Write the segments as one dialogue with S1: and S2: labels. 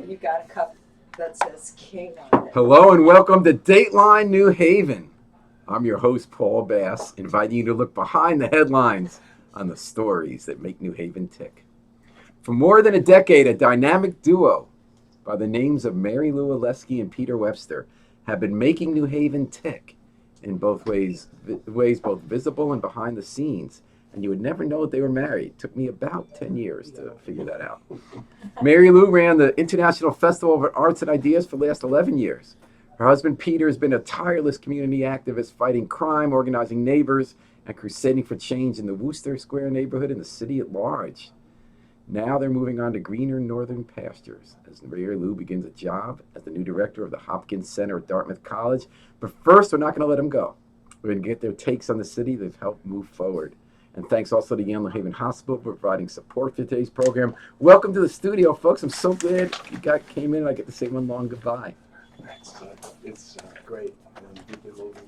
S1: you got a cup that says King on it.
S2: Hello and welcome to Dateline New Haven. I'm your host, Paul Bass, inviting you to look behind the headlines on the stories that make New Haven tick. For more than a decade, a dynamic duo by the names of Mary Lou Oleski and Peter Webster have been making New Haven tick in both ways both visible and behind the scenes. And you would never know that they were married. It took me about 10 years to figure that out. Mary Lou ran the International Festival of Arts and Ideas for the last 11 years. Her husband Peter has been a tireless community activist fighting crime, organizing neighbors, and crusading for change in the Wooster Square neighborhood and the city at large. Now they're moving on to greener northern pastures as Mary Lou begins a job as the new director of the Hopkins Center at Dartmouth College. But first, we're not going to let them go. We're going to get their takes on the city they've helped move forward. And thanks also to Yale New Haven Hospital for providing support for today's program. Welcome to the studio, folks. I'm so glad you came in and I get to say one long goodbye.
S3: It's great. We've been moving.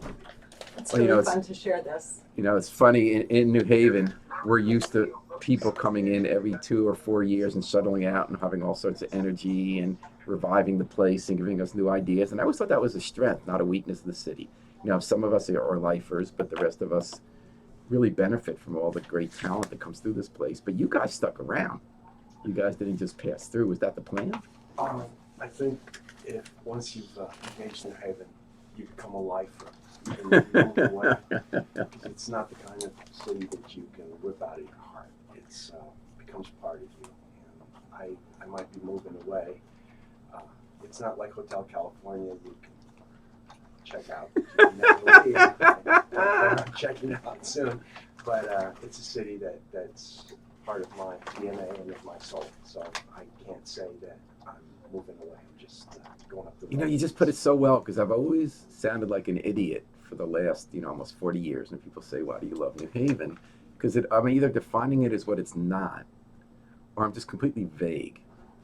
S1: It's really fun to share this.
S2: You know, it's funny, in New Haven, we're used to people coming in every 2 or 4 years and shuttling out and having all sorts of energy and reviving the place and giving us new ideas. And I always thought that was a strength, not a weakness of the city. You know, some of us are lifers, but the rest of us really benefit from all the great talent that comes through this place. But you guys stuck around. You guys didn't just pass through. Was that the plan?
S3: I think if once you've engaged New Haven, you become a lifer. You can move away. It's not the kind of city that you can rip out of your heart. It's becomes part of you. And I might be moving away. It's not like Hotel California. You can check out. You can never leave. I'm checking out soon. But it's a city that's part of my DNA and of my soul. So I can't say that I'm moving away. I'm just going up the road.
S2: You know, you just put it so well, because I've always sounded like an idiot for the last, almost 40 years. And people say, why do you love New Haven? Because I'm either defining it as what it's not, or I'm just completely vague.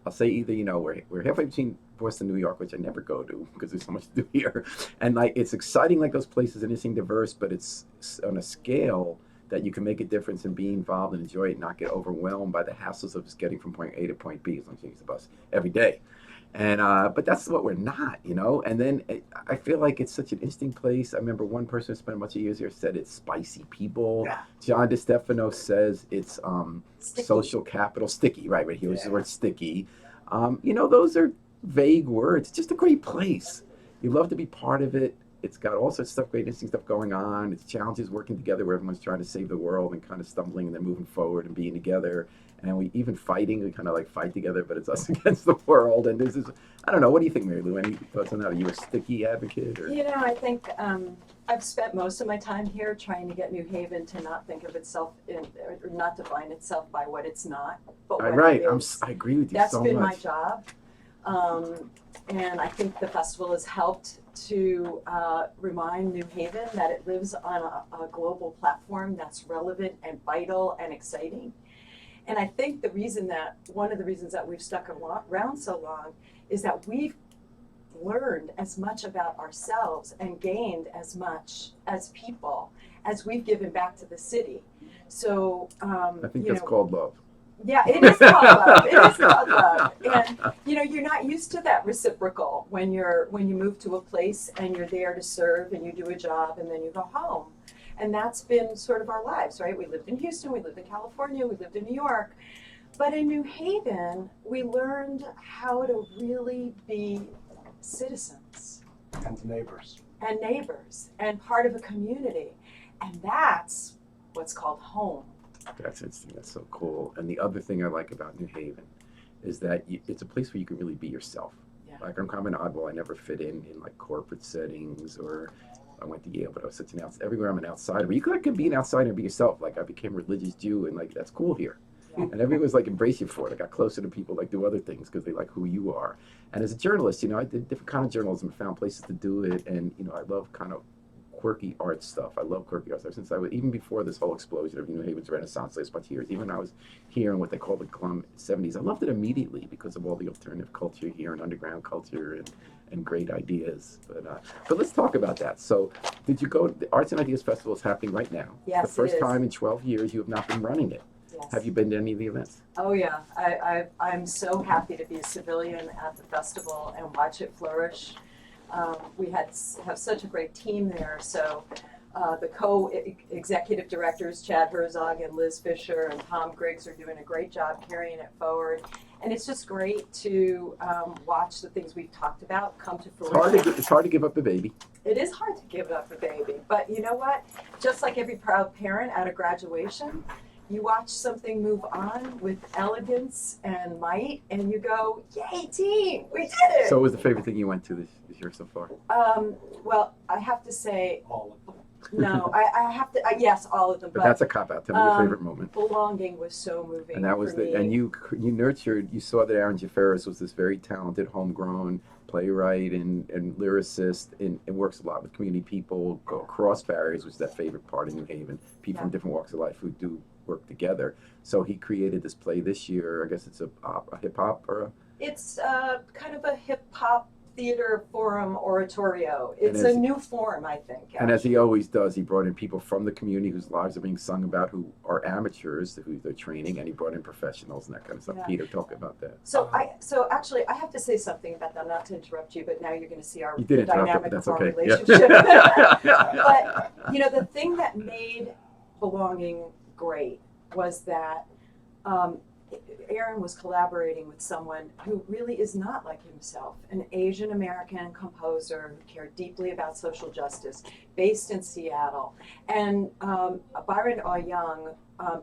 S2: I'll say either, we're halfway between Boston, New York, which I never go to because there's so much to do here. And like, it's exciting like those places, interesting, diverse, but it's on a scale that you can make a difference and be involved and enjoy it, not get overwhelmed by the hassles of just getting from point A to point B as long as you use the bus every day. And but that's what we're not, And then I feel like it's such an interesting place. I remember one person who spent a bunch of years here said it's spicy people. Yeah. John DeStefano says it's social capital, sticky, right? He uses the word sticky. Those are vague words. It's just a great place. You love to be part of it. It's got all sorts of stuff, great interesting stuff going on. It's challenges working together where everyone's trying to save the world and kind of stumbling and then moving forward and being together. And we even fighting, we kind of like fight together, but it's us against the world. And this is, I don't know, what do you think, Mary Lou? Any thoughts on that? Are you a sticky advocate? Or?
S1: I think I've spent most of my time here trying to get New Haven to not think of itself or not define itself by what it's not, but what
S2: right.
S1: it is.
S2: I agree with you
S1: That's
S2: so much.
S1: been my job. And I think the festival has helped to remind New Haven that it lives on a global platform that's relevant and vital and exciting. And I think one of the reasons that we've stuck around so long is that we've learned as much about ourselves and gained as much as people as we've given back to the city. So
S2: I think that's called love.
S1: Yeah, it is called love. It is called love. And you're not used to that reciprocal when you move to a place and you're there to serve and you do a job and then you go home. And that's been sort of our lives, right? We lived in Houston, we lived in California, we lived in New York. But in New Haven, we learned how to really be citizens.
S3: And neighbors.
S1: And part of a community. And that's what's called home.
S2: That's interesting. That's so cool. And the other thing I like about New Haven is that it's a place where you can really be yourself. Yeah. Like, I'm kind of an oddball. I never fit in like corporate settings, or I went to Yale, but I was such an outsider. Everywhere I'm an outsider. But you can be an outsider and be yourself. Like, I became a religious Jew, and like, that's cool here. Yeah. And everyone was like, embrace you for it. I got closer to people, like, do other things because they like who you are. And as a journalist, I did different kind of journalism, found places to do it. And, I love kind of quirky art stuff. I love quirky art stuff since even before this whole explosion of New Haven's Renaissance last bunch of years. Even when I was here in what they call the Glum 70s, I loved it immediately because of all the alternative culture here and underground culture and great ideas. But let's talk about that. So, did you go? The Arts and Ideas Festival is happening right now.
S1: Yes,
S2: the first
S1: it is.
S2: time in 12 years you have not been running it.
S1: Yes.
S2: Have you been to any of the events?
S1: Oh yeah, I'm so happy to be a civilian at the festival and watch it flourish. We have such a great team there. So the co-executive directors, Chad Herzog and Liz Fisher and Tom Griggs, are doing a great job carrying it forward. And it's just great to watch the things we've talked about come to fruition.
S2: It's hard to give up the baby.
S1: It is hard to give up a baby, but you know what? Just like every proud parent at a graduation, you watch something move on with elegance and might, and you go, "Yay, team! We did it!"
S2: So, what was the favorite thing you went to this year so far?
S1: Well, I have to say,
S3: All of them.
S1: no, I have to. Yes, all of them.
S2: But that's a cop out. Tell me your favorite moment.
S1: Belonging was so moving.
S2: And that was
S1: for me.
S2: and you nurtured. You saw that Aaron Jafaris was this very talented, homegrown playwright and lyricist, and works a lot with community people, go across barriers, which is that favorite part of New Haven. People from different walks of life who do work together. So he created this play this year. I guess it's a hip hop or a.
S1: It's kind of a hip hop theater forum oratorio. It's a new form, I think.
S2: And as he always does, he brought in people from the community whose lives are being sung about, who are amateurs, who they're training, and he brought in professionals and that kind of stuff.
S1: Yeah.
S2: Peter, talk about that.
S1: So actually, I have to say something about that. Not to interrupt you, but now you're going to see our
S2: You did interrupt,
S1: dynamic
S2: but that's
S1: of our
S2: okay.
S1: relationship.
S2: Yeah.
S1: But you know, the thing that made Belonging great was that Aaron was collaborating with someone who really is not like himself, an Asian American composer who cared deeply about social justice, based in Seattle. And Byron Aw Young,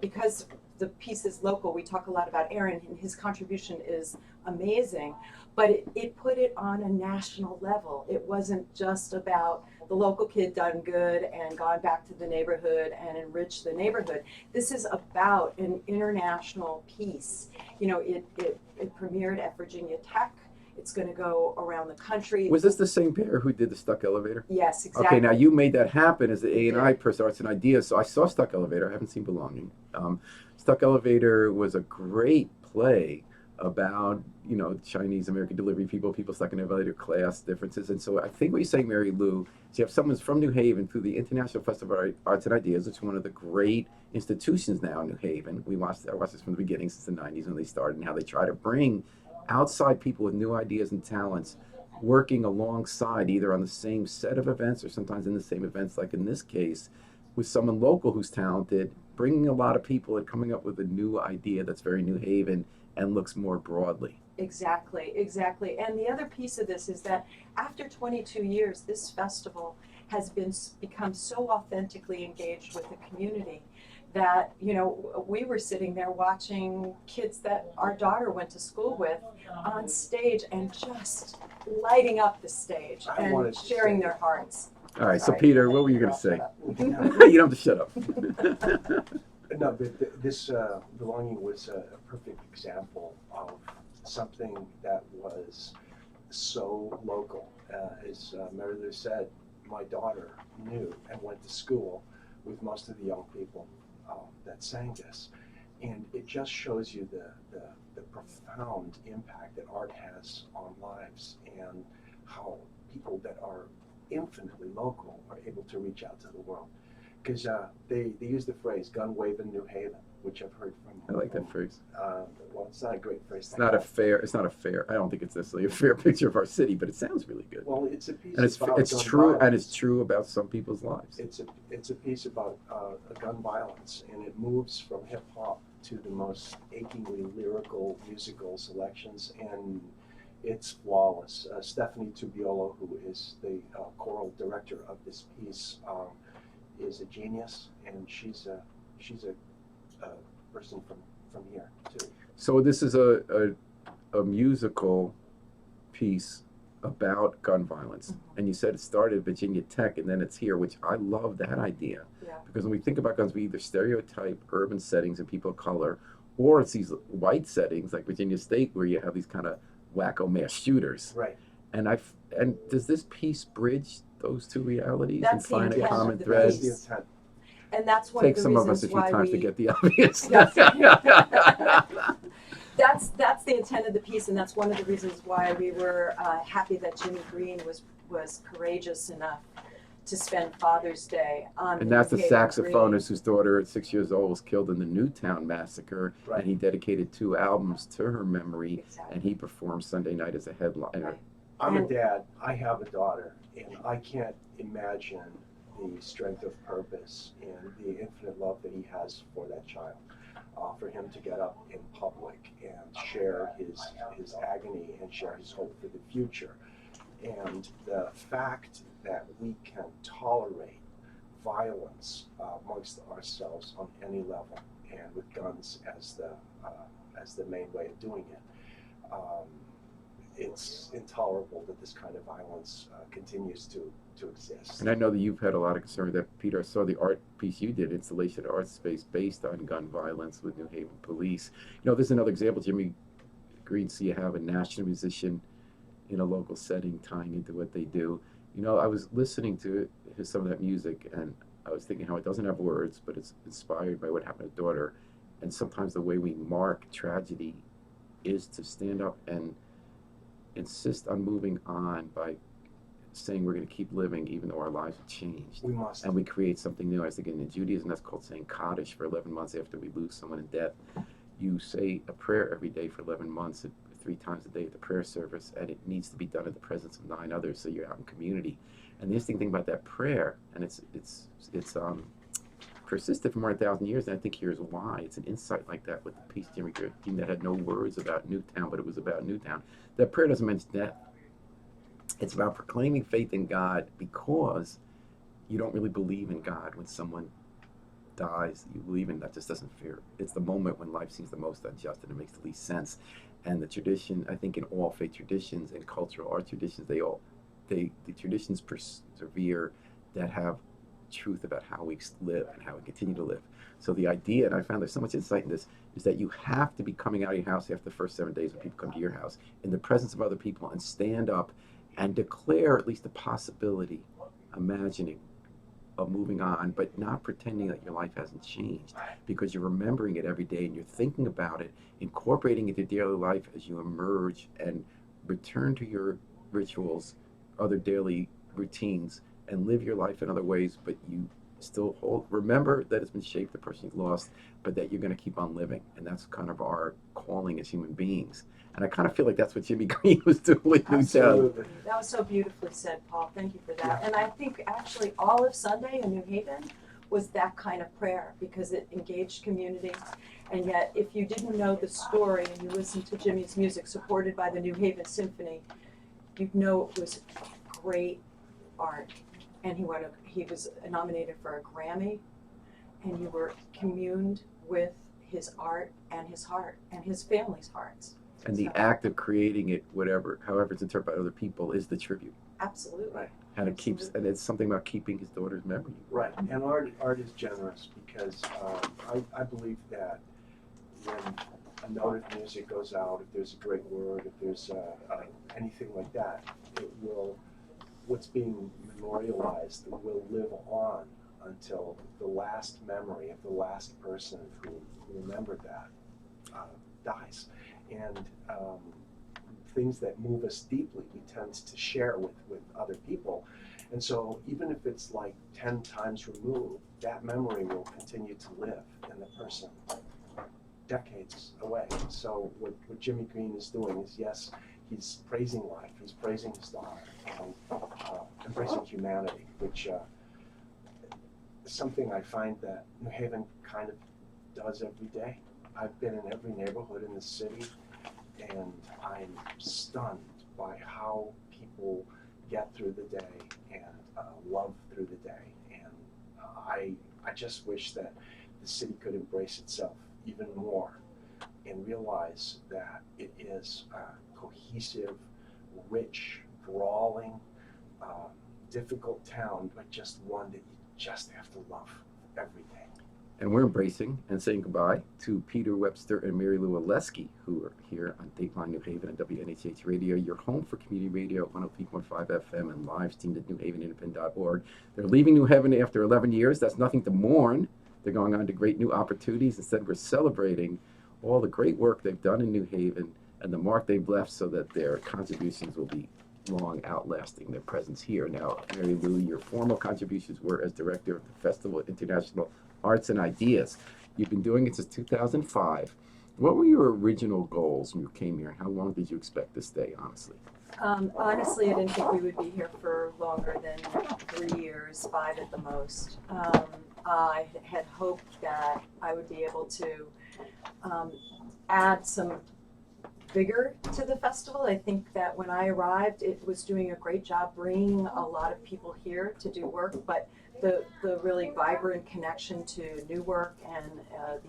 S1: because the piece is local, we talk a lot about Aaron, and his contribution is amazing, but it put it on a national level. It wasn't just about the local kid done good and gone back to the neighborhood and enriched the neighborhood. This is about an international piece. You know, it premiered at Virginia Tech. It's going to go around the country.
S2: Was this the same pair who did the Stuck Elevator?
S1: Yes, exactly.
S2: Okay, now you made that happen as the A&I person, Arts and Ideas. So I saw Stuck Elevator. I haven't seen Belonging. Stuck Elevator was a great play about, you know, Chinese American delivery people stuck in elevator, class differences. And so I think what you're saying, Mary Lou, is you have someone from New Haven through the International Festival of Arts and Ideas, which is one of the great institutions now in New Haven. I watched this from the beginning, since the 90s when they started, and how they try to bring outside people with new ideas and talents working alongside, either on the same set of events or sometimes in the same events, like in this case, with someone local who's talented, bringing a lot of people and coming up with a new idea that's very New Haven and looks more broadly.
S1: Exactly. And the other piece of this is that after 22 years, this festival has become so authentically engaged with the community that, you know, we were sitting there watching kids that our daughter went to school with on stage and just lighting up the stage and sharing their hearts.
S2: All right,
S1: Sorry.
S2: so Peter, what were you going to say?
S3: No,
S2: You don't have to shut up.
S3: but this Belonging was a perfect example of something that was so local. As Mary Lou said, my daughter knew and went to school with most of the young people that sang this. And it just shows you the profound impact that art has on lives, and how people that are infinitely local are able to reach out to the world. Because they use the phrase "gun waving New Haven," which I've heard from.
S2: I like that phrase.
S3: Well, it's not a great phrase.
S2: It's not a fair. I don't think it's necessarily a fair picture of our city, but it sounds really good.
S3: Well, it's a piece.
S2: And
S3: about
S2: it's
S3: gun
S2: true,
S3: violence.
S2: and it's true about some people's lives.
S3: It's a piece about gun violence, and it moves from hip hop to the most achingly lyrical musical selections, and it's flawless. Stephanie Tubiolo, who is the choral director of this piece, is a genius, and she's a person from here too.
S2: So this is a musical piece about gun violence, and you said it started at Virginia Tech, and then it's here, which I love that idea.
S1: Yeah.
S2: Because when we think about guns, we either stereotype urban settings and people of color, or it's these white settings like Virginia State where you have these kind of wacko mass shooters.
S3: Right.
S2: And does this piece bridge those two realities and
S1: That's the
S2: find a
S1: intent
S2: common
S1: of the
S2: thread?
S3: That's the intent.
S1: And that's one
S2: Takes
S1: of the
S2: some of us
S1: reasons
S2: a few
S1: why
S2: times to
S1: we
S2: get the obvious.
S1: That's the intent of the piece, and that's one of the reasons why we were happy that Jimmy Green was courageous enough to spend Father's Day on
S2: And that's the
S1: New Haven
S2: saxophonist whose daughter at 6 years old was killed in the Newtown massacre,
S3: Right.
S2: and he dedicated 2 albums to her memory,
S1: Exactly.
S2: and he performed Sunday night as a headliner.
S1: Right.
S3: I'm a
S1: And-
S3: dad. I have a daughter, and I can't imagine the strength of purpose and the infinite love that he has for that child. For him to get up in public and share his agony and share his hope for the future. And the fact that we can tolerate violence amongst ourselves on any level, and with guns as the main way of doing it, it's intolerable that this kind of violence continues to exist.
S2: And I know that you've had a lot of concern with that, Peter. I saw the art piece you did, installation art space based on gun violence with New Haven Police. You know, there's another example, Jimmy Green, so you have a national musician in a local setting tying into what they do. You know, I was listening to some of that music, and I was thinking how it doesn't have words, but it's inspired by what happened to his daughter. And sometimes the way we mark tragedy is to stand up and insist on moving on by saying we're going to keep living even though our lives have changed.
S3: We must.
S2: And we create something new. I was thinking in Judaism, that's called saying Kaddish for 11 months after we lose someone in death. You say a prayer every day for 11 months, 3 times a day at the prayer service, and it needs to be done in the presence of 9 others, so you're out in community. And the interesting thing about that prayer, and it's persisted for more than 1,000 years, and I think here's why. It's an insight like that with the piece Jimmy Green that had no words about Newtown, but it was about Newtown. That prayer doesn't mention death. It's about proclaiming faith in God because you don't really believe in God when someone dies. You believe in that just doesn't fear. It's the moment when life seems the most unjust and it makes the least sense. And the tradition, I think in all faith traditions and cultural art traditions, the traditions persevere that have truth about how we live and how we continue to live. So the idea, and I found there's so much insight in this, is that you have to be coming out of your house after the first 7 days when people come to your house in the presence of other people and stand up and declare at least the possibility, imagining of moving on, but not pretending that your life hasn't changed, because you're remembering it every day and you're thinking about it, incorporating it into daily life as you emerge and return to your rituals, other daily routines, and live your life in other ways, but you still remember that it's been shaped, the person you've lost, but that you're going to keep on living. And that's kind of our calling as human beings. And I kind of feel like that's what Jimmy Green was doing with Newtown.
S3: Absolutely.
S1: That was so beautifully said, Paul. Thank you for that.
S3: Yeah.
S1: And I think actually all of Sunday in New Haven was that kind of prayer because it engaged community. And yet, if you didn't know the story and you listened to Jimmy's music supported by the New Haven Symphony, you'd know it was great art. And he was nominated for a Grammy, and you were communed with his art and his heart and his family's hearts.
S2: And the act of creating it, however it's interpreted by other people, is the tribute.
S1: Absolutely.
S3: Right.
S2: And it keeps, and it's something about keeping his daughter's memory.
S3: Right, and art is generous because I believe that when a note of music goes out, if there's a great word, if there's anything like that, what's being memorialized will live on until the last memory of the last person who remembered that dies. And things that move us deeply, we tend to share with other people. And so even if it's like 10 times removed, that memory will continue to live in the person decades away. So what Jimmy Green is doing is, yes, he's praising life, he's praising his daughter, and embracing humanity, which is something I find that New Haven kind of does every day. I've been in every neighborhood in the city, and I'm stunned by how people get through the day and love through the day. And I just wish that the city could embrace itself even more and realize that it is a cohesive, rich, brawling, difficult town, but just one that you just have to love every day.
S2: And we're embracing and saying goodbye to Peter Webster and Mary Lou Oleski, who are here on Dateline New Haven and WNHH Radio, your home for community radio, 103.5 FM, and live streamed at newhavenindependent.org. They're leaving New Haven after 11 years. That's nothing to mourn. They're going on to great new opportunities. Instead, we're celebrating all the great work they've done in New Haven and the mark they've left so that their contributions will be long outlasting their presence here. Now, Mary Lou, your formal contributions were as director of the Festival of International Arts and Ideas. You've been doing it since 2005. What were your original goals when you came here, and how long did you expect to stay, honestly?
S1: Honestly, I didn't think we would be here for longer than 3 years, 5 at the most. I had hoped that I would be able to add some vigor to the festival. I think that when I arrived, it was doing a great job bringing a lot of people here to do work, but the really vibrant connection to new work and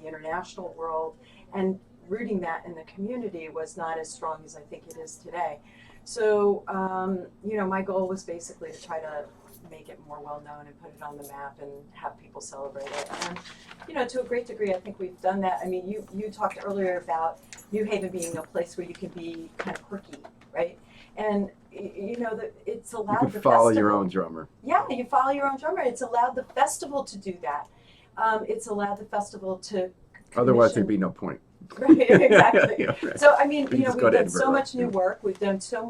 S1: the international world and rooting that in the community was not as strong as I think it is today. So, my goal was basically to try to make it more well known and put it on the map and have people celebrate it. And, to a great degree, I think we've done that. I mean, you talked earlier about New Haven being a place where you can be kind of quirky, right? And, that it's allowed
S2: You
S1: the
S2: could follow your
S1: festival-
S2: own drummer.
S1: Yeah, you follow your own drummer. It's allowed the festival to do that. It's allowed the festival to
S2: Otherwise,
S1: commission-
S2: there'd be no point.
S1: Right, exactly.
S2: Yeah, right.
S1: So I mean,
S2: You
S1: we've
S2: just go to
S1: done so
S2: Edinburgh.
S1: much new work. We've done so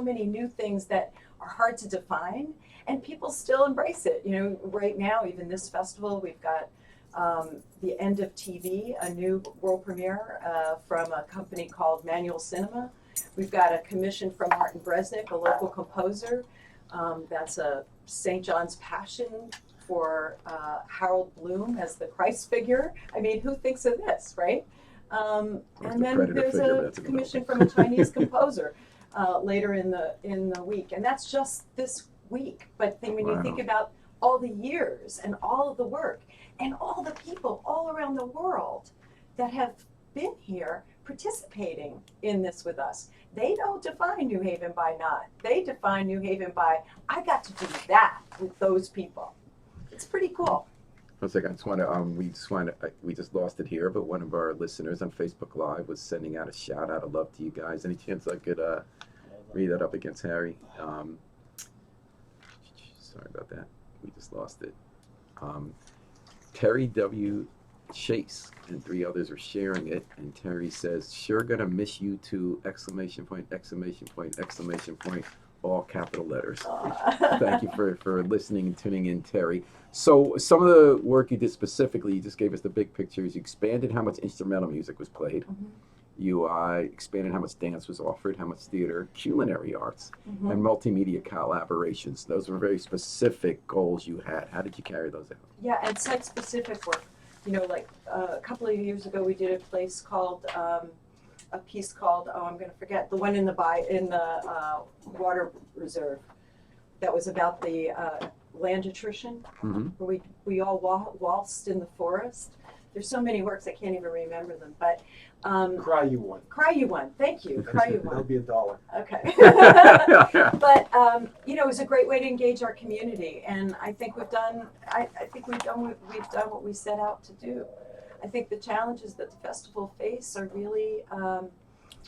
S1: many new things that are hard to define, and people still embrace it. Right now, even this festival, we've got the End of TV, a new world premiere from a company called Manual Cinema. We've got a commission from Martin Bresnik, a local composer. That's a St. John's Passion for Harold Bloom as the Christ figure. I mean, who thinks of this, right?
S2: Or
S1: And
S2: the
S1: then
S2: Predator
S1: there's
S2: figure,
S1: a
S2: that's a
S1: commission
S2: development.
S1: from a Chinese composer later in the week, and that's just this week. But then when you think
S2: Wow.
S1: about all the years and all of the work and all the people all around the world that have been here participating in this with us, they don't define New Haven by not. They define New Haven by, I got to do that with those people. It's pretty cool.
S2: One second, I just want to, we just lost it here, but one of our listeners on Facebook Live was sending out a shout out of love to you guys. Any chance I could read that up against Harry? Sorry about that. We just lost it. Terry W. Chase and 3 others are sharing it, and Terry says, "Sure gonna miss you too!" Exclamation point! Exclamation point! Exclamation point! All capital letters. Thank you for listening and tuning in, Terry. So some of the work you did specifically, you just gave us the big pictures. You expanded how much instrumental music was played.
S1: Mhm.
S2: You expanded how much dance was offered, how much theater, culinary arts,
S1: Mhm.
S2: and multimedia collaborations. Those were very specific goals you had. How did you carry those out?
S1: Yeah, and site-specific work. Like a couple of years ago, we did a piece called I'm going to forget, the one in the water reserve that was about the land attrition,
S2: Mm-hmm.
S1: where we all waltzed in the forest. There's so many works I can't even remember them, but
S3: Cry you one.
S1: Cry You One. Thank you, Cry You
S3: That'll
S1: One.
S3: be $1.
S1: Okay. But it was a great way to engage our community, and I think we've done what we set out to do. I think the challenges that the festival face are really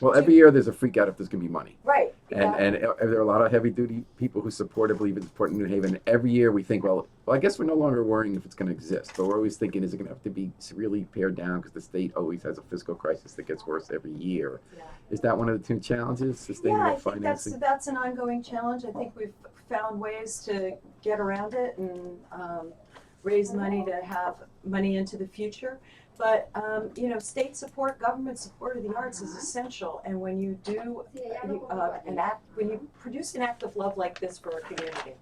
S2: Well, every year there's a freak out if there's going to be money.
S1: right.
S2: And there are a lot of heavy duty people who support it, believe in supporting New Haven. Every year we think, well, I guess we're no longer worrying if it's going to exist, but we're always thinking, is it going to have to be really pared down because the state always has a fiscal crisis that gets worse every year?
S1: Yeah.
S2: Is that one of the 2 challenges, sustainable
S1: Yeah, I think
S2: financing?
S1: that's an ongoing challenge. I think we've found ways to get around it and raise money to have money into the future. But state support, government support of the arts is essential. And when you do when you produce an act of love like this for a community,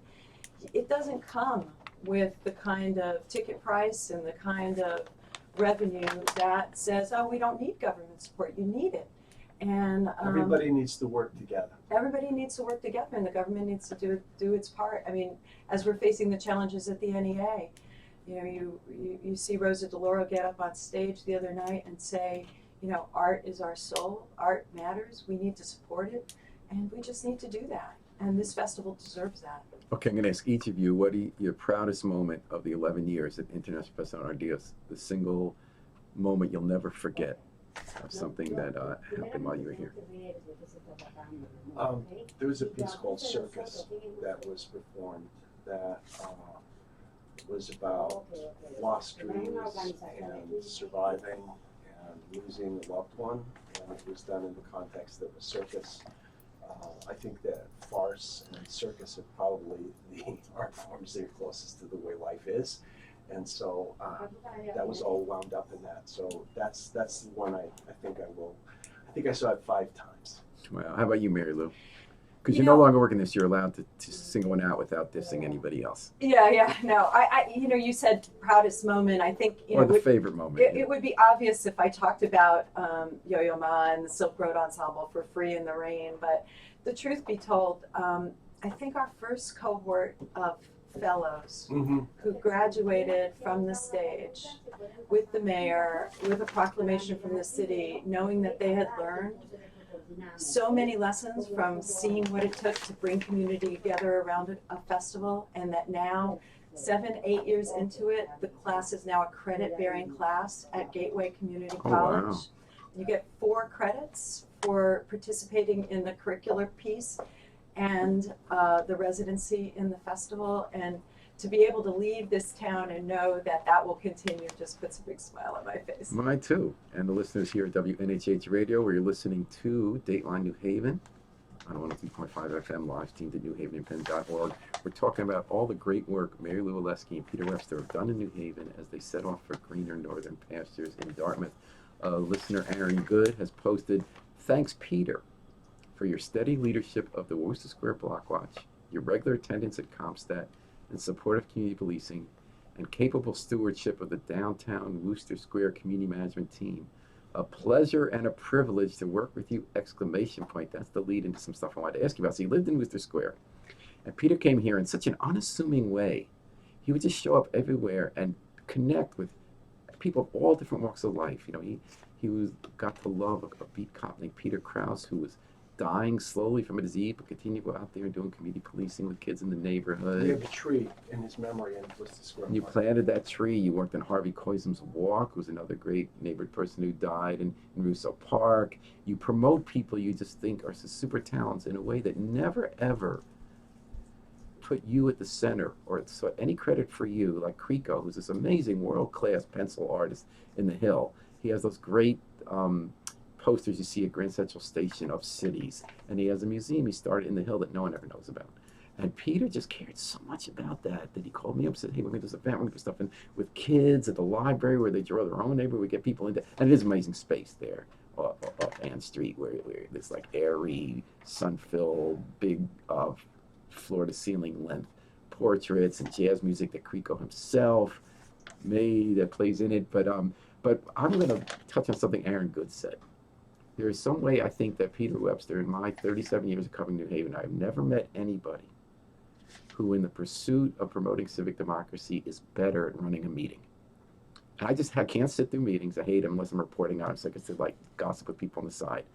S1: it doesn't come with the kind of ticket price and the kind of revenue that says, "Oh, we don't need government support." You need it, and
S3: Everybody needs to work together.
S1: everybody needs to work together, and the government needs to do its part. I mean, as we're facing the challenges at the NEA. You see Rosa DeLauro get up on stage the other night and say, art is our soul, art matters, we need to support it, and we just need to do that. And this festival deserves that.
S2: Okay, I'm going to ask each of you, what your proudest moment of the 11 years at International Festival of Ideas, the single moment you'll never forget of something that happened while you were here?
S3: There was a piece called Circus that was performed that was about lost dreams and surviving and losing a loved one, and it was done in the context of a circus. I think that farce and circus are probably the art forms that are closest to the way life is. And so that was all wound up in that. So that's the one I think I will. I think I saw it 5 times.
S2: Well, how about you, Mary Lou? Because
S1: You
S2: you're no
S1: know-
S2: longer working this, you're allowed to single one out without dissing anybody else.
S1: Yeah, no, you said proudest moment. I think,
S2: Or the favorite moment.
S1: it would be obvious if I talked about Yo-Yo Ma and the Silk Road Ensemble for Free in the Rain, but the truth be told, I think our first cohort of fellows
S3: Mm-hmm.
S1: who graduated from the stage with the mayor, with a proclamation from the city, knowing that they had learned so many lessons from seeing what it took to bring community together around a festival, and that now 7-8 years into it, the class is now a credit-bearing class at Gateway Community
S2: Oh,
S1: College.
S2: wow.
S1: You get 4 credits for participating in the curricular piece and the residency in the festival, and to be able to leave this town and know that that will continue just puts a big smile on my face.
S2: Mine too. And the listeners here at WNHH Radio, where you're listening to Dateline New Haven on 102.5 FM, live streamed at newhavenindependent.org. We're talking about all the great work Mary Lou Oleski and Peter Webster have done in New Haven as they set off for greener northern pastures in Dartmouth. Listener Aaron Good has posted, "Thanks, Peter, for your steady leadership of the Worcester Square Block Watch, your regular attendance at Comstat, and support of community policing, and capable stewardship of the downtown Worcester Square community management team. A pleasure and a privilege to work with you!" Exclamation point. That's the lead into some stuff I wanted to ask you about. So you lived in Worcester Square, and Peter came here in such an unassuming way. He would just show up everywhere and connect with people of all different walks of life. You know, he got to love a beat cop named Peter Krause, who was dying slowly from a disease, but continued to go out there and doing community policing with kids in the neighborhood.
S3: We have a tree in his memory in Worcester Square.
S2: You planted that tree. You worked on Harvey Koisum's Walk, who was another great neighborhood person who died in Russo Park. You promote people you just think are super talented in a way that never, ever put you at the center or sought any credit for you, like Crico, who's this amazing world-class pencil artist in the Hill. He has those great posters you see at Grand Central Station of cities, and he has a museum he started in the Hill that no one ever knows about. And Peter just cared so much about that he called me up and said, "Hey, we're going to do this event, we're going to do stuff with kids at the library where they draw their own neighborhood, we get people into," and it is amazing space there off Ann Street where this like airy, sun-filled, big floor-to-ceiling length portraits and jazz music that Crico himself made that plays in it. But I'm going to touch on something Aaron Good said. There is some way I think that Peter Webster, in my 37 years of covering New Haven, I've never met anybody who, in the pursuit of promoting civic democracy, is better at running a meeting. And I can't sit through meetings. I hate them unless I'm reporting on them, so I can sit like gossip with people on the side.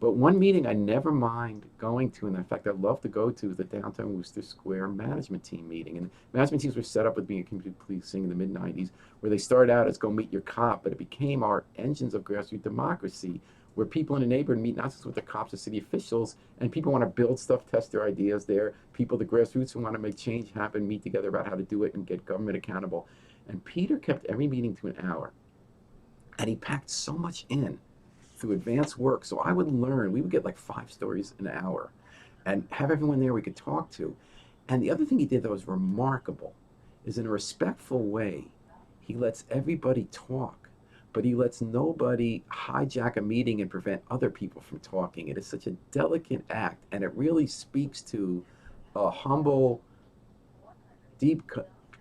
S2: But one meeting I never mind going to, and in fact I'd love to go to, is the Downtown Worcester Square management team meeting. And management teams were set up with being a community policing in the mid-90s, where they started out as go meet your cop, but it became our engines of grassroots democracy, where people in the neighborhood meet not just with the cops or city officials, and people want to build stuff, test their ideas there. People, the grassroots who want to make change happen, meet together about how to do it and get government accountable. And Peter kept every meeting to an hour. And he packed so much in through advanced work. So I would learn, we would get like 5 stories an hour and have everyone there we could talk to. And the other thing he did that was remarkable is, in a respectful way, he lets everybody talk, but he lets nobody hijack a meeting and prevent other people from talking. It is such a delicate act, and it really speaks to a humble, deep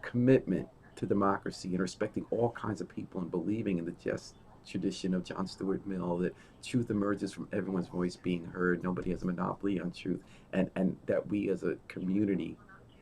S2: commitment to democracy and respecting all kinds of people and believing in the just tradition of John Stuart Mill, that truth emerges from everyone's voice being heard. Nobody has a monopoly on truth, and that we as a community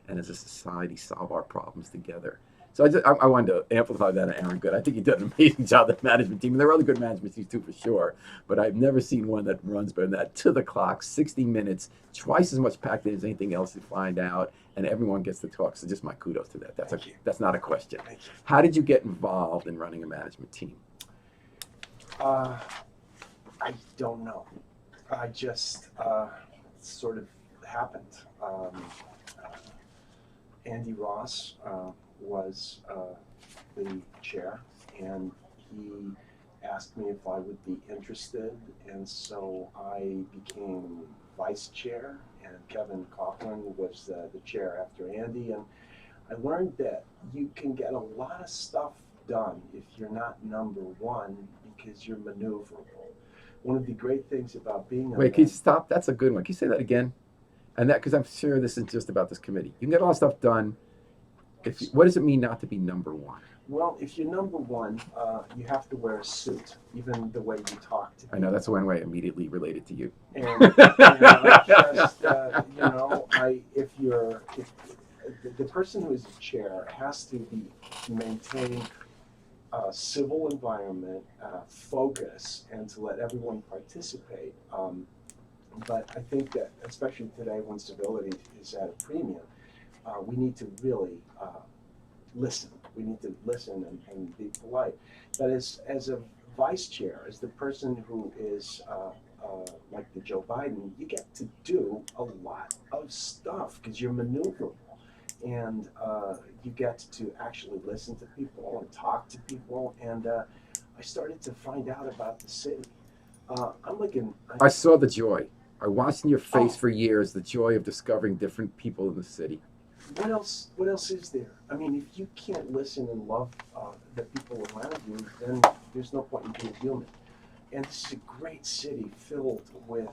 S2: and as a society solve our problems together. So I wanted to amplify that on Aaron Good. I think he did an amazing job, the management team. And there are other good management teams too, for sure. But I've never seen one that runs better than that. To the clock, 60 minutes, twice as much packed in as anything else to find out, and everyone gets to talk. So just my kudos to that. That's not a question. How did you get involved in running a management team?
S3: I don't know. I just sort of happened. Andy Ross was the chair, and he asked me if I would be interested, and so I became vice chair, and Kevin Coughlin was the chair after Andy. And I learned that you can get a lot of stuff done if you're not number one because you're maneuverable. One of the great things about being a
S2: Wait, can you stop? That's a good one. Can you say that again? And that, because I'm sure this isn't just about this committee. You can get a lot of stuff done. What does it mean not to be number one?
S3: Well, if you're number one, you have to wear a suit, even the way you talk to people.
S2: I know that's one way immediately related to you.
S3: And just, if the person who is the chair has to maintain a civil environment, focus, and to let everyone participate. But I think that, especially today when civility is at a premium, we need to really listen. We need to listen and be polite. But as a vice chair, as the person who is like the Joe Biden, you get to do a lot of stuff because you're maneuverable. And you get to actually listen to people and talk to people. And I started to find out about the city.
S2: I saw the joy. I watched in your face for years the joy of discovering different people in the city.
S3: What else is there? I mean, if you can't listen and love the people around you, then there's no point in being human. And this is a great city filled with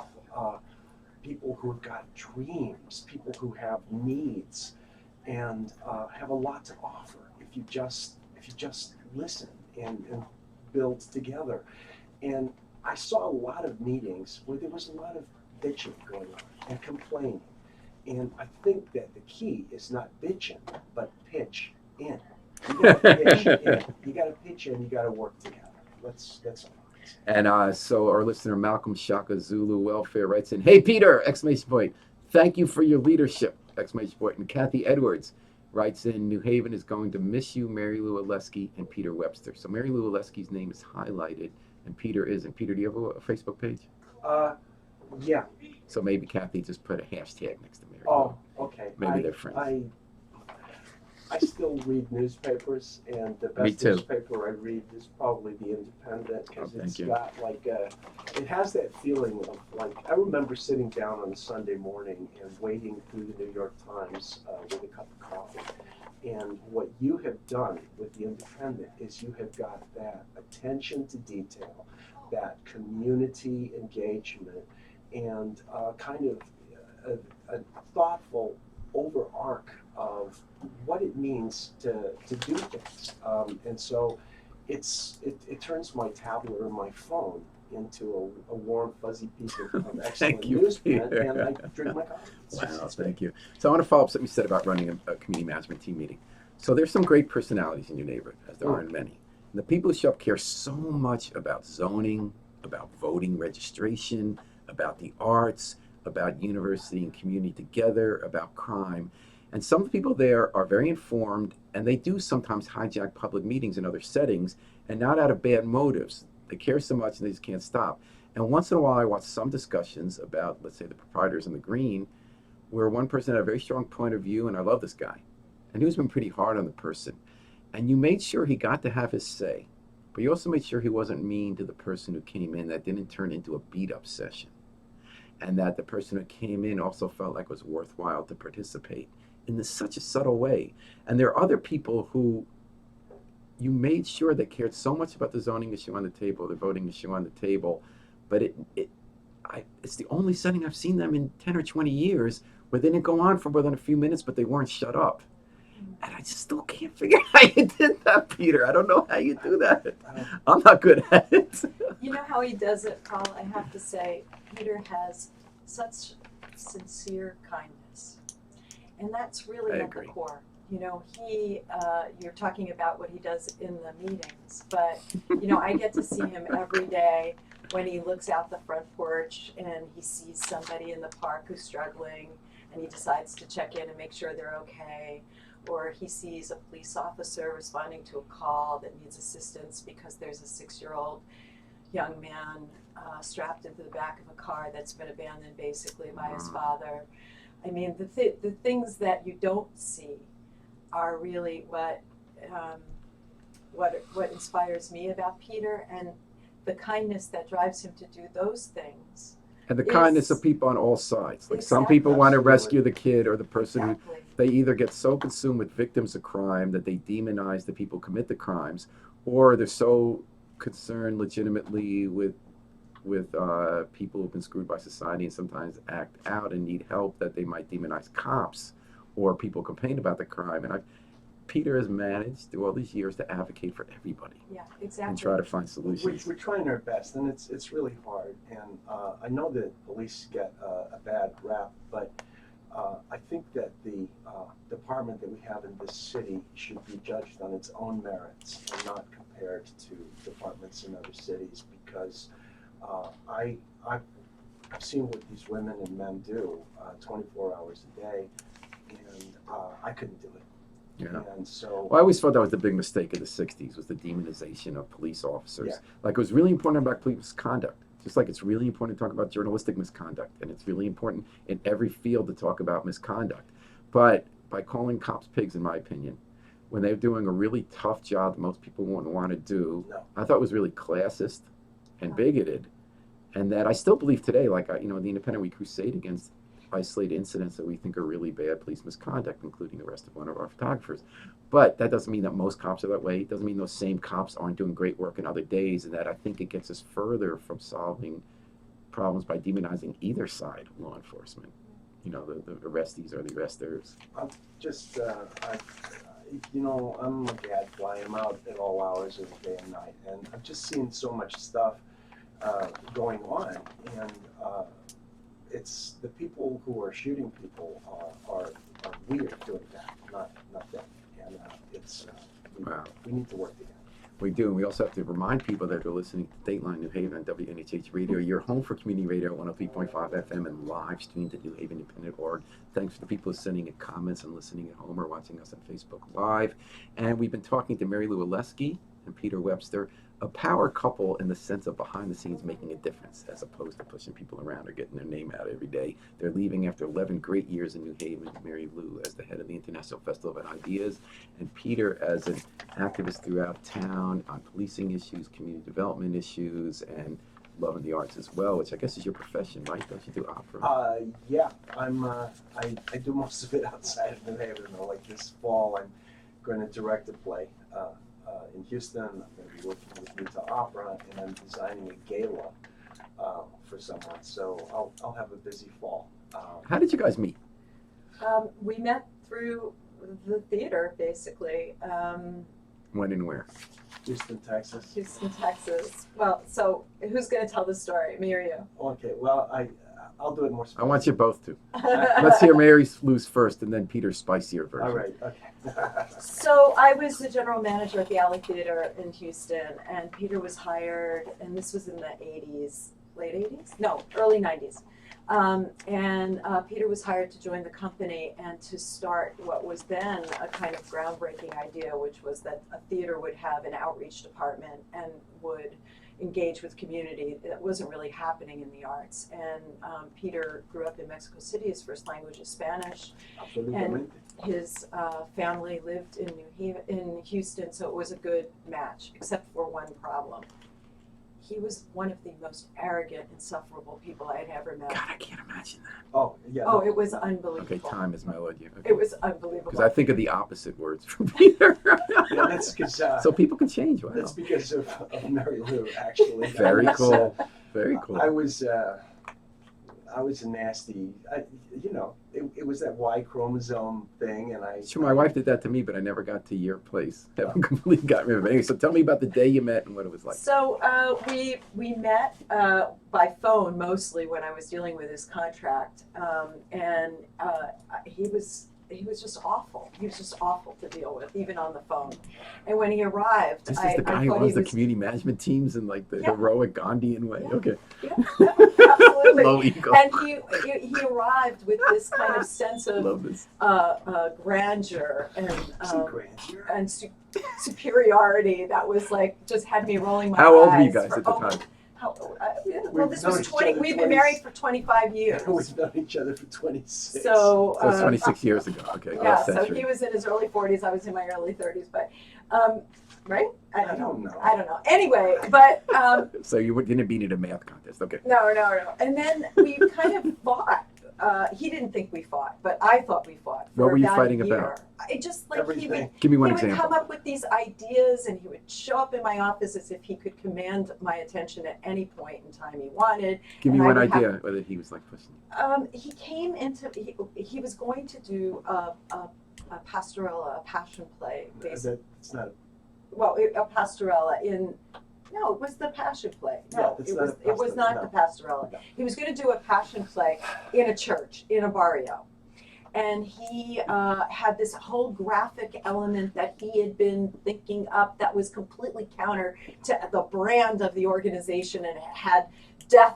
S3: people who have got dreams, people who have needs, and have a lot to offer if you just listen and build together. And I saw a lot of meetings where there was a lot of bitching going on and complaining. And I think that the key is not bitching, but pitch in. You gotta pitch in. You gotta pitch in. You gotta work together. That's all.
S2: And so our listener Malcolm Shaka Zulu Welfare writes in, "Hey Peter! Exclamation point! Thank you for your leadership! Exclamation point!" And Kathy Edwards writes in, "New Haven is going to miss you, Mary Lou Oleski and Peter Webster." So Mary Lou Oleski's name is highlighted, and Peter isn't. Peter, do you have a Facebook page?
S3: Yeah.
S2: So maybe Kathy just put a hashtag next to Mary.
S3: Oh, okay.
S2: Maybe they're friends.
S3: I still read newspapers, and the best newspaper I read is probably The Independent, because it's got it has that feeling of I remember sitting down on a Sunday morning and wading through the New York Times with a cup of coffee. And what you have done with The Independent is you have got that attention to detail, that community engagement, and kind of a thoughtful overarch of what it means to do things. And so it turns my tablet or my phone into a warm, fuzzy piece of excellent newsprint, and I drink my coffee.
S2: Wow, thank you. So I want to follow up something you said about running a community management team meeting. So there's some great personalities in your neighborhood, as there are in many. And the people who show up care so much about zoning, about voting registration, about the arts, about university and community together, about crime. And some people there are very informed, and they do sometimes hijack public meetings in other settings, and not out of bad motives. They care so much and they just can't stop. And once in a while I watch some discussions about, let's say, the proprietors in the green, where one person had a very strong point of view, and I love this guy. And he was been pretty hard on the person. And you made sure he got to have his say, but you also made sure he wasn't mean to the person who came in, that didn't turn into a beat-up session. And that the person who came in also felt like it was worthwhile to participate in such a subtle way. And there are other people who you made sure that cared so much about the zoning issue on the table, the voting issue on the table, but it's the only setting I've seen them in 10 or 20 years where they didn't go on for more than a few minutes, but they weren't shut up. And I just still can't figure out how you did that, Peter. I don't know how you do that. I'm not good at it.
S1: You know how he does it, Paul? I have to say, Peter has such sincere kindness. And that's really at the core. You know, you're talking about what he does in the meetings, but, you know, I get to see him every day when he looks out the front porch and he sees somebody in the park who's struggling and he decides to check in and make sure they're okay. Or he sees a police officer responding to a call that needs assistance because there's a 6-year-old young man strapped into the back of a car that's been abandoned basically by his father. I mean, the things that you don't see are really what inspires me about Peter, and the kindness that drives him to do those things.
S2: And the kindness
S1: is-
S2: of people on all sides. Like some people want to
S3: Absolutely.
S2: rescue the kid or the person who
S1: Exactly.
S2: they either get so consumed with victims of crime that they demonize the people who commit the crimes, or they're so concerned legitimately with people who've been screwed by society and sometimes act out and need help that they might demonize cops or people complain about the crime. And Peter has managed through all these years to advocate for everybody
S1: Yeah,
S2: and
S1: exactly.
S2: try to find solutions.
S3: We're trying our best, and it's really hard. And I know that police get a bad rap, but I think that the department that we have in this city should be judged on its own merits and not compared to departments in other cities, because I've seen what these women and men do 24 hours a day, and I couldn't do it.
S2: Yeah.
S3: And so
S2: Well, I always thought that was the big mistake of the '60s was the demonization of police officers.
S3: Yeah.
S2: Like it was really important about police misconduct, just like it's really important to talk about journalistic misconduct, and it's really important in every field to talk about misconduct. But by calling cops pigs, in my opinion, when they're doing a really tough job that most people wouldn't want to do,
S3: no.
S2: I thought it was really classist and bigoted, and that I still believe today. Like the Independent, we crusade against isolated incidents that we think are really bad police misconduct, including the arrest of one of our photographers. But that doesn't mean that most cops are that way. It doesn't mean those same cops aren't doing great work in other days, and that I think it gets us further from solving problems by demonizing either side of law enforcement. The arrestees or the arresters.
S3: Just, I'm a gadfly. I'm out at all hours of the day and night, and I've just seen so much stuff going on, and it's the people who are shooting people are weird doing that, not them, and
S2: Wow.
S3: we need to work together.
S2: We do, and we also have to remind people that are listening to Dateline New Haven on WNHH Radio. Your home for community radio, 103.5 FM, and live streamed at newhavenindependent.org. Thanks for the people sending in comments and listening at home or watching us on Facebook Live. And we've been talking to Mary Lou Oleski and Peter Webster, a power couple in the sense of behind the scenes making a difference, as opposed to pushing people around or getting their name out every day. They're leaving after 11 great years in New Haven. Mary Lou as the head of the International Festival of Ideas, and Peter as an activist throughout town on policing issues, community development issues, and loving the arts as well, which I guess is your profession, right? Don't you do opera?
S3: Yeah, I do most of it outside of New Haven. Like this fall, I'm going to direct a play in Houston. I'm going to be working with Rita Opera, and I'm designing a gala for someone. So I'll have a busy fall.
S2: How did you guys meet?
S1: We met through the theater, basically.
S2: When and where?
S3: Houston, Texas.
S1: Houston, Texas. Well, so who's going to tell the story, me or you?
S3: Okay, well, I'll do it more.
S2: I want you both to. Let's hear Mary Lou's first, and then Peter's spicier version.
S3: All right. Okay.
S1: So I was the general manager at the Alley Theater in Houston, and Peter was hired, and this was in the 80s, late 80s? No, early 90s. And Peter was hired to join the company and to start what was then a kind of groundbreaking idea, which was that a theater would have an outreach department and would engage with community. That wasn't really happening in the arts. And Peter grew up in Mexico City. His first language is Spanish.
S3: Absolutely.
S1: His family lived in Houston, so it was a good match, except for one problem. He was one of the most arrogant, insufferable people I had ever met.
S2: God, I can't imagine that.
S3: Oh, yeah.
S1: Oh, it was unbelievable.
S2: Okay, time has mellowed you. Okay.
S1: It was unbelievable.
S2: Because I think of the opposite words from Peter.
S3: Yeah, that's because
S2: So people can change. Wow.
S3: that's because of Mary Lou, actually.
S2: Very
S3: I was,
S2: cool. Very cool.
S3: I was a nasty. It was that Y chromosome thing, and I.
S2: Sure, my wife did that to me, but I never got to your place. Haven't completely got rid of it. Anyway, so tell me about the day you met and what it was like.
S1: So we met by phone mostly when I was dealing with his contract, and he was just awful. He was just awful to deal with, even on the phone. And when he arrived,
S2: This is
S1: I
S2: the guy
S1: thought
S2: who
S1: he
S2: owns the
S1: was
S2: community management teams in like the
S1: Yeah.
S2: heroic Gandhian way.
S1: Yeah.
S2: Okay.
S1: absolutely.
S2: Low ego.
S1: And he arrived with this kind of sense of
S2: Love this.
S1: grandeur
S3: Some grandeur.
S1: and superiority that was like just had me rolling my eyes.
S2: How old were you guys
S1: for-
S2: at the
S1: oh,
S2: time?
S1: well, this
S3: known
S1: was
S3: each
S1: 20.
S3: other
S1: We've been
S3: 20
S1: married for 25 years.
S3: We've known each other for 26.
S1: So,
S2: So it's 26 years ago. Okay,
S1: yeah.
S2: last
S1: So
S2: century.
S1: he was in his early 40s. I was in my early 30s. But, right?
S3: I don't know.
S1: I don't know. Anyway, but
S2: So you didn't beat it in a math contest. Okay.
S1: no. And then we kind of fought. He didn't think we fought, but I thought we fought. For
S2: What were you
S1: about
S2: fighting
S1: a year.
S2: about?
S1: I just like
S3: Everything.
S2: Give me one
S1: he would
S2: example.
S1: come up with these ideas, and he would show up in my office as if he could command my attention at any point in time he wanted.
S2: Give me
S1: and I
S2: one
S1: would
S2: idea whether he was like pushing.
S1: He came into he was going to do a pastorella, a passion play, basically.
S3: That's not.
S1: Well, a pastorella in. No, it was the passion play. No,
S3: Yeah,
S1: it was not the pastorella.
S3: No.
S1: He was going to do a passion play in a church, in a barrio. And he had this whole graphic element that he had been thinking up that was completely counter to the brand of the organization, and it had death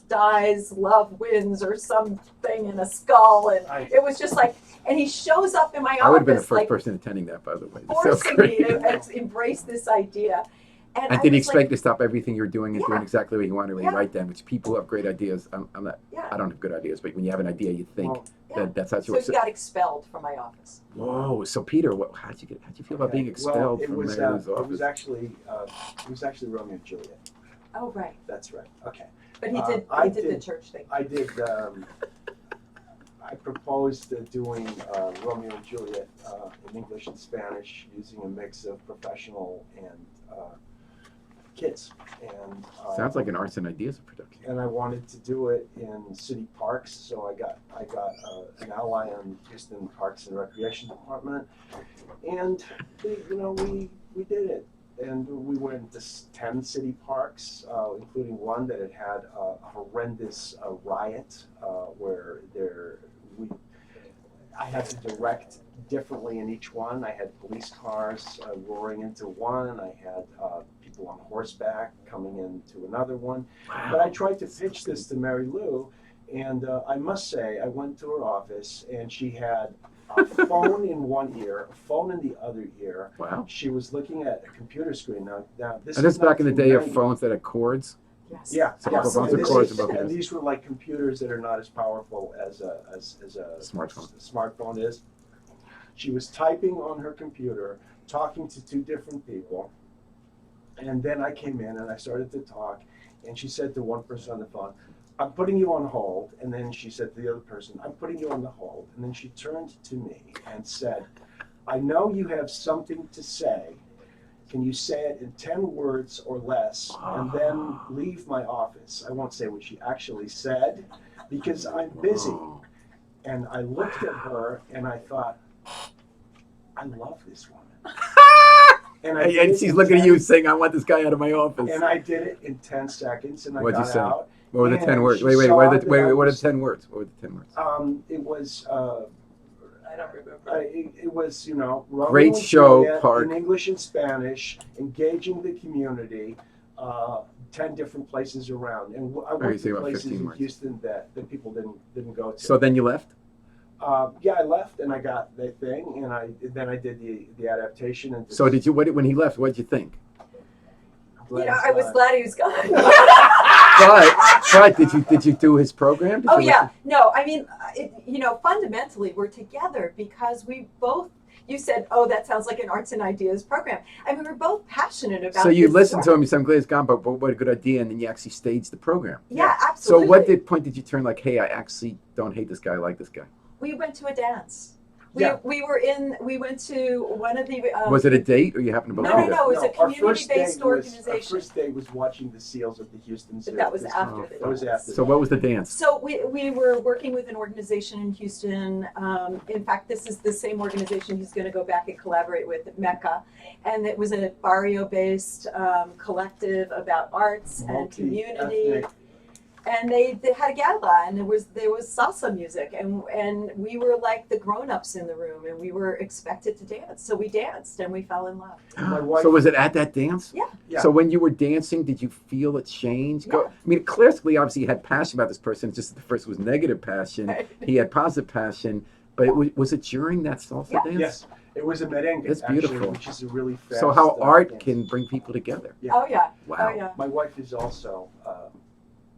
S1: dies, love wins, or something in a skull, and it was just like. And he shows up in my
S2: I would have been the
S1: office
S2: first
S1: like
S2: person attending that, by the way. That sounds
S1: forcing
S2: great.
S1: me to embrace this idea.
S2: And
S1: I
S2: did he
S1: was
S2: expect
S1: like,
S2: you to stop everything you're doing and
S1: Yeah.
S2: doing exactly what you want to when you
S1: Yeah.
S2: write them? Which people who have great ideas. I'm not.
S1: Yeah.
S2: I don't have good ideas, but when you have an idea, you think
S3: Well,
S1: Yeah.
S2: that's how
S1: So
S2: you.
S1: he got expelled from my office.
S2: Whoa! So Peter, how'd you feel about being expelled
S3: it
S2: from
S3: was,
S2: Mary's
S3: it
S2: office?
S3: was actually Romeo and Juliet.
S1: Oh, right.
S3: That's right. Okay.
S1: But he did.
S3: I
S1: He did the
S3: did-
S1: church thing.
S3: I did. I proposed doing Romeo and Juliet in English and Spanish using a mix of professional and kids. And
S2: Sounds like an arts and ideas production.
S3: and I wanted to do it in city parks, so I got an ally on Houston Parks and Recreation Department, and we did it, and we went to 10 city parks, including one that had a horrendous riot where I had to direct differently in each one. I had police cars roaring into one. I had people on horseback coming into another one. But I tried to pitch this to Mary Lou, and I must say, I went to her office, and she had a phone in one ear, a phone in the other ear.
S2: Wow.
S3: She was looking at a computer screen. Now this
S2: And this
S3: is
S2: is back in the day of
S3: 1990.
S2: phones that had cords.
S1: Yes.
S3: Yeah,
S2: So
S3: yeah.
S2: phones
S3: And
S2: are
S3: this
S2: cords
S3: is-
S2: above
S3: and
S2: yours.
S3: these were like computers that are not as powerful as a
S2: Smartphone.
S3: smartphone is. She was typing on her computer, talking to two different people, and then I came in and I started to talk, and she said to one person on the phone, "I'm putting you on hold," and then she said to the other person, "I'm putting you on the hold," and then she turned to me and said, "I know you have something to say. Can you say it in 10 words or less, and then leave my office?" I won't say what she actually said because I'm busy.
S2: Whoa.
S3: And I looked at her and I thought, I love this woman. And I did
S2: And
S3: it
S2: she's
S3: in
S2: looking at
S3: 10
S2: you saying, "I want this guy out of my office."
S3: And I did it in 10 seconds, and I
S2: What'd you
S3: got
S2: say?
S3: out.
S2: What were the 10
S3: and
S2: words?
S3: she
S2: Wait,
S3: saw
S2: what are
S3: that I
S2: what are the
S3: was-
S2: 10 words? What were the 10 words?
S3: It was,
S1: I don't remember.
S3: it was, Romeo
S2: Great
S3: and
S2: show,
S3: Juliet
S2: Park.
S3: in English and Spanish, engaging the community, 10 different places around. And I
S2: you
S3: went
S2: say
S3: to
S2: about
S3: places
S2: 15
S3: in
S2: words.
S3: Houston that people didn't go to.
S2: So then you left?
S3: Yeah, I left and I got the thing, and then I did the adaptation. And
S2: So did you? When he left, what did you think?
S1: I was glad he was gone.
S2: But did you do his program? Did
S1: Oh
S2: you
S1: yeah,
S2: listen?
S1: no. I mean, fundamentally, we're together because we both. You said, "Oh, that sounds like an arts and ideas program." I mean, we're both passionate about.
S2: So you
S1: this
S2: listened to
S1: work.
S2: him. You said, "I'm glad he's gone," but what a good idea, and then you actually staged the program.
S1: Yeah,
S2: So
S1: absolutely.
S2: what point did you turn like, "Hey, I actually don't hate this guy. I like this guy"?
S1: We went to a dance.
S3: Yeah.
S1: We went to one of the.
S2: Was it a date, or you happened to both
S1: No,
S2: do
S1: no,
S2: that?
S1: no. It was a
S3: our first
S1: community-based
S3: date was-
S1: organization.
S3: Our first date was watching the seals of the Houston Zoo.
S1: That was
S3: This-
S1: after
S2: Oh,
S1: the
S3: That was
S1: dance.
S3: after.
S2: So what was the dance?
S1: So we were working with an organization in Houston. In fact, this is the same organization he's going to go back and collaborate with, Mecca. And it was a barrio-based collective about arts and community.
S3: Multi-ethnic.
S1: And they had a gala, and there was salsa music, and we were like the grown-ups in the room, and we were expected to dance. So we danced, and we fell in love.
S3: My wife-
S2: So was it at that dance?
S1: Yeah.
S3: Yeah.
S2: So when you were dancing, did you feel a change?
S1: Yeah.
S2: I mean, classically, obviously, you had passion about this person. It's just that the first was negative passion. He had positive passion. But was it during that salsa
S1: Yeah.
S2: dance?
S3: Yes, It was a merengue,
S2: That's
S3: actually,
S2: beautiful.
S3: which is a really fast.
S2: So how art
S3: dance.
S2: can bring people together.
S3: Yeah.
S1: Oh yeah.
S2: Wow.
S1: Oh yeah.
S3: My wife is also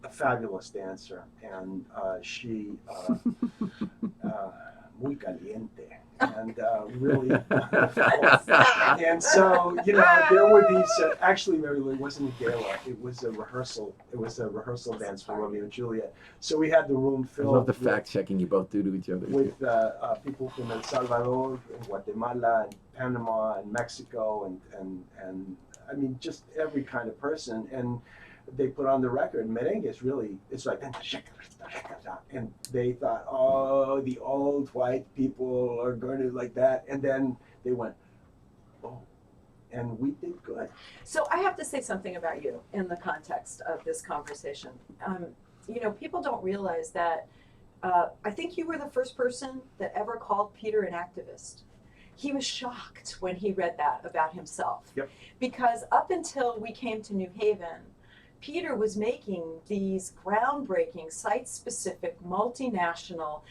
S3: a fabulous dancer, and she muy caliente, and really wonderful. And so, there were these. Actually, Mary Lou, it wasn't a gala; it was a rehearsal. It was a rehearsal dance for Romeo and Juliet. So we had the room
S2: I
S3: filled
S2: love the
S3: with,
S2: fact checking you both do to each other.
S3: with people from El Salvador, and Guatemala, and Panama, and Mexico, and I mean, just every kind of person. And they put on the record, merengue is really, it's like, and they thought, oh, the old white people are going to like that. And then they went, oh, and we did good.
S1: So I have to say something about you in the context of this conversation. People don't realize that I think you were the first person that ever called Peter an activist. He was shocked when he read that about himself.
S3: Yep.
S1: Because up until we came to New Haven, Peter was making these groundbreaking, site-specific, multinational,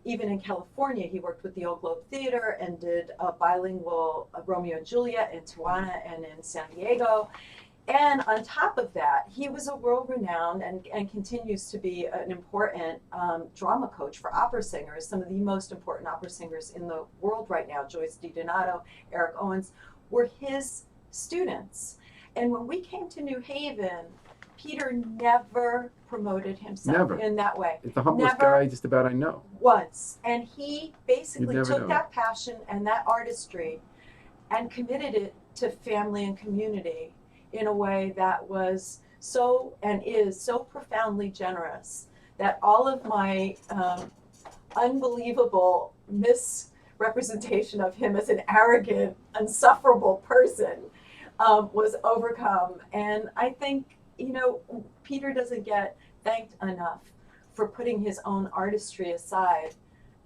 S1: even in California, he worked with the Old Globe Theater and did a bilingual Romeo and Juliet in Tijuana and in San Diego. And on top of that, he was a world-renowned and continues to be an important drama coach for opera singers, some of the most important opera singers in the world right now. Joyce DiDonato, Eric Owens, were his students. And when we came to New Haven, Peter never promoted himself
S2: Never.
S1: in that way.
S2: It's the humblest
S1: Never.
S2: guy just about I know.
S1: Once. And he basically
S2: never
S1: took
S2: know.
S1: that passion and that artistry and committed it to family and community in a way that was so and is so profoundly generous that all of my unbelievable misrepresentation of him as an arrogant, insufferable person was overcome. And I think, Peter doesn't get thanked enough for putting his own artistry aside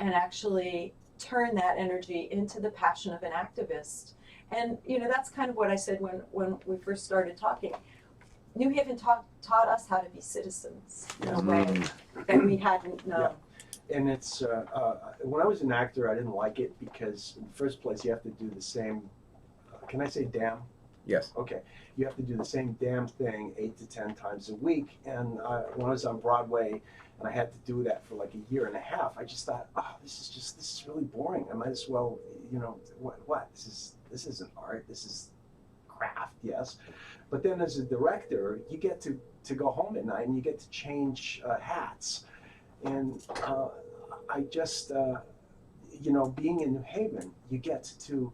S1: and actually turn that energy into the passion of an activist. And, that's kind of what I said when we first started talking. New Haven taught us how to be citizens in a way that we hadn't known.
S3: Yeah. And it's, when I was an actor, I didn't like it because in the first place, you have to do the same, can I say damn?
S2: Yes.
S3: Okay, you have to do the same damn thing 8 to 10 times a week. And when I was on Broadway and I had to do that for like a year and a half, I just thought, oh, this is really boring. I might as well, what? This isn't art. This is craft, yes. But then as a director, you get to go home at night and you get to change hats. And I just, being in New Haven, you get to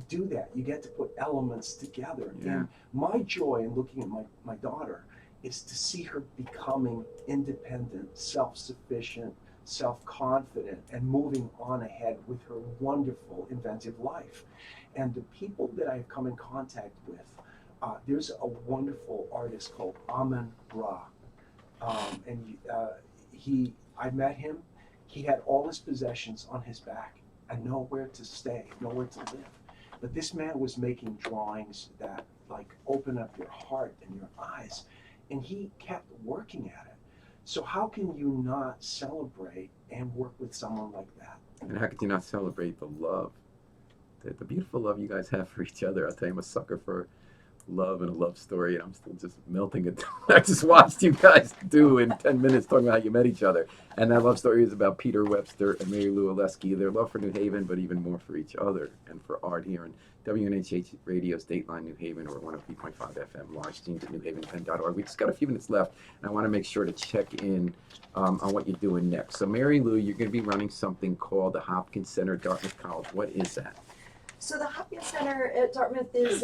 S3: do that. You get to put elements together.
S2: Yeah.
S3: And my joy in looking at my daughter is to see her becoming independent, self-sufficient, self-confident, and moving on ahead with her wonderful, inventive life. And the people that I've come in contact with, there's a wonderful artist called Amin Ra. I met him. He had all his possessions on his back and nowhere to stay, nowhere to live. But this man was making drawings that open up your heart and your eyes, and he kept working at it. So how can you not celebrate and work with someone like that?
S2: And how could you not celebrate the love, the beautiful love you guys have for each other? I'll tell you, I'm a sucker for love and a love story, and I'm still just melting it. I just watched you guys do in 10 minutes talking about how you met each other. And that love story is about Peter Webster and Mary Lou Oleski, their love for New Haven, but even more for each other and for art here in WNHH Radio's Dateline New Haven, or 103.5 FM, live streamed at newhavenpen.org. We just got a few minutes left, and I want to make sure to check in on what you're doing next. So Mary Lou, you're going to be running something called the Hopkins Center at Dartmouth College. What is that?
S1: So the Hopkins Center at Dartmouth is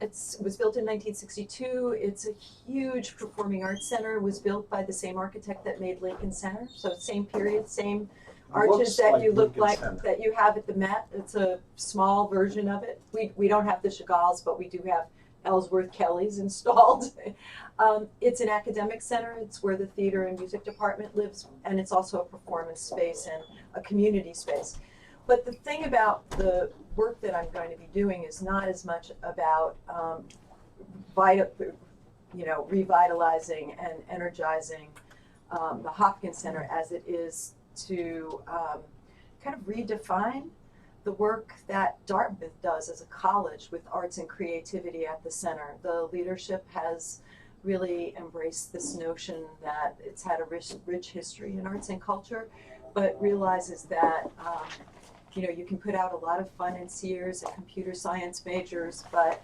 S1: it was built in 1962. It's a huge performing arts center. It was built by the same architect that made Lincoln Center. So same period, same arches that you look like that you have at the Met. It's a small version of it. We don't have the Chagalls, but we do have Ellsworth Kellys installed. It's an academic center. It's where the theater and music department lives, and it's also a performance space and a community space. But the thing about the work that I'm going to be doing is not as much about revitalizing and energizing the Hopkins Center as it is to kind of redefine the work that Dartmouth does as a college with arts and creativity at the center. The leadership has really embraced this notion that it's had a rich history in arts and culture, but realizes that you can put out a lot of fun in Sears and computer science majors, but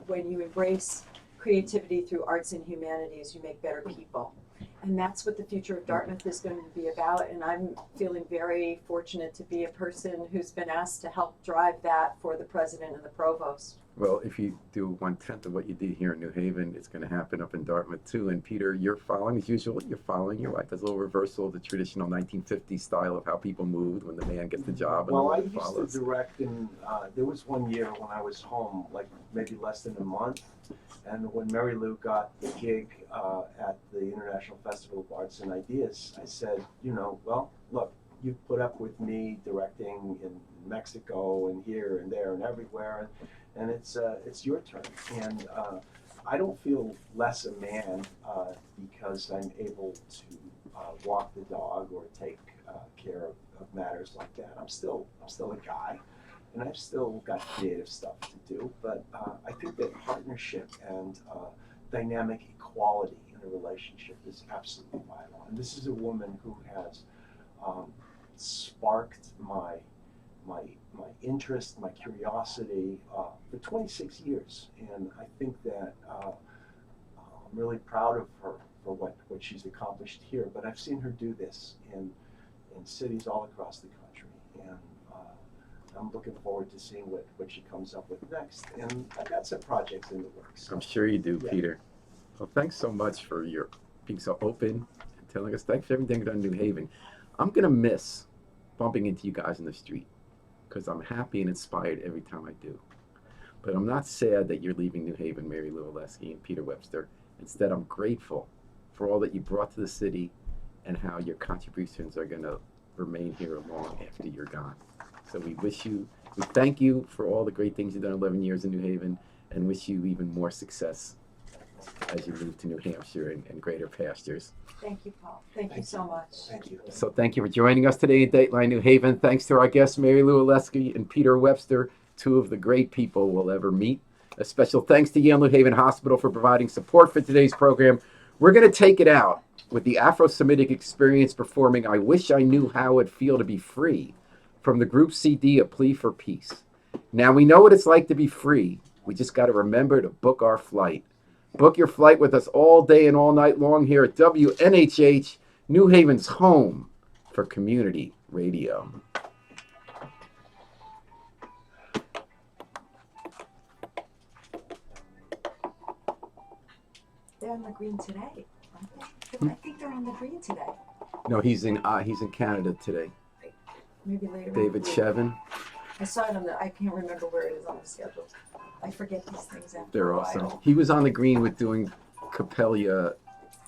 S1: when you embrace creativity through arts and humanities, you make better people. And that's what the future of Dartmouth is going to be about. And I'm feeling very fortunate to be a person who's been asked to help drive that for the president and the provost.
S2: Well, if you do 1/10 of what you did here in New Haven, it's going to happen up in Dartmouth too. And Peter, you're following, as usual, you're following your life. There's a little reversal of the traditional 1950s style of how people moved when the man gets the job. And
S3: Well,
S2: the
S3: I
S2: woman
S3: used
S2: follows.
S3: to direct, and there was one year when I was home, like maybe less than a month, and when Mary Lou got the gig at the International Festival of Arts and Ideas, I said, well, look, you've put up with me directing in Mexico and here and there and everywhere, and it's your turn. And I don't feel less a man because I'm able to walk the dog or take care of matters like that. I'm still a guy, and I've still got creative stuff to do. But I think that partnership and dynamic equality in a relationship is absolutely vital. And this is a woman who has sparked my interest, my curiosity for 26 years, and I think that I'm really proud of her for what she's accomplished here. But I've seen her do this in cities all across the country, and I'm looking forward to seeing what she comes up with next. And I've got some projects in the works.
S2: I'm sure you do,
S3: Yeah.
S2: Peter. Well, thanks so much for your being so open and telling us. Thanks for everything you've done in New Haven. I'm going to miss bumping into you guys in the street because I'm happy and inspired every time I do. But I'm not sad that you're leaving New Haven, Mary Lou Oleski and Peter Webster. Instead, I'm grateful for all that you brought to the city and how your contributions are going to remain here long after you're gone. So we thank you for all the great things you've done 11 years in New Haven, and wish you even more success as you move to New Hampshire and greater pastures.
S1: Thank you, Paul. Thank you so much.
S3: Thank you.
S2: So thank you for joining us today at Dateline New Haven. Thanks to our guests, Mary Lou Oleski and Peter Webster, two of the great people we'll ever meet. A special thanks to Yale New Haven Hospital for providing support for today's program. We're going to take it out with the Afro-Semitic Experience performing I Wish I Knew How It'd Feel to Be Free from the group CD, A Plea for Peace. Now, we know what it's like to be free. We just got to remember to book our flight. Book your flight with us all day and all night long here at WNHH, New Haven's home for community radio.
S1: They're on the green today, aren't they? I think they're on the green today.
S2: No, he's in Canada today.
S1: Maybe later.
S2: David Shevin.
S1: I saw it I can't remember where it is on the schedule. I forget these things after
S2: They're
S1: a
S2: awesome.
S1: while.
S2: He was on the green with doing Capella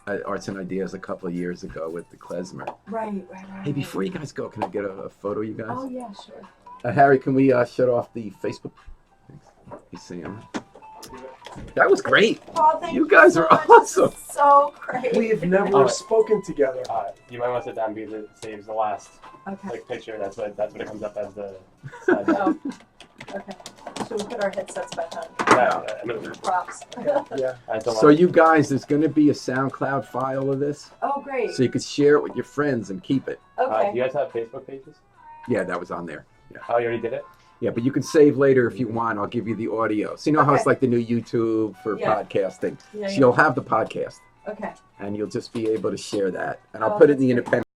S2: at Arts and Ideas a couple of years ago with the klezmer.
S1: Right.
S2: Hey, before you guys go, can I get a photo, you guys?
S1: Oh, yeah, sure.
S2: Harry, can we shut off the Facebook? Thanks. You see him? That was great.
S1: Paul, thank
S2: You guys
S1: so
S2: are
S1: much.
S2: awesome.
S1: This is so great.
S3: We've never spoken together.
S4: You might want to sit down because it saves the last
S1: Okay.
S4: picture. That's what it comes up as the.
S1: Oh, okay. So we put our headsets back on. Props.
S3: Yeah.
S2: So you guys, there's going to be a SoundCloud file of this,
S1: Oh, great.
S2: so you could share it with your friends and keep it.
S4: Do
S1: Okay.
S4: you guys have Facebook pages?
S2: Yeah, that was on there. Yeah.
S4: Oh, you already did it.
S2: Yeah, but you can save later if you want. I'll give you the audio. So you know how it's
S1: Okay.
S2: like the new YouTube for
S1: Yeah.
S2: podcasting.
S1: Yeah,
S2: So
S1: yeah.
S2: you'll have the podcast,
S1: Okay.
S2: and you'll just be able to share that. And I'll
S1: Oh,
S2: put it in the
S1: that's great.
S2: independent.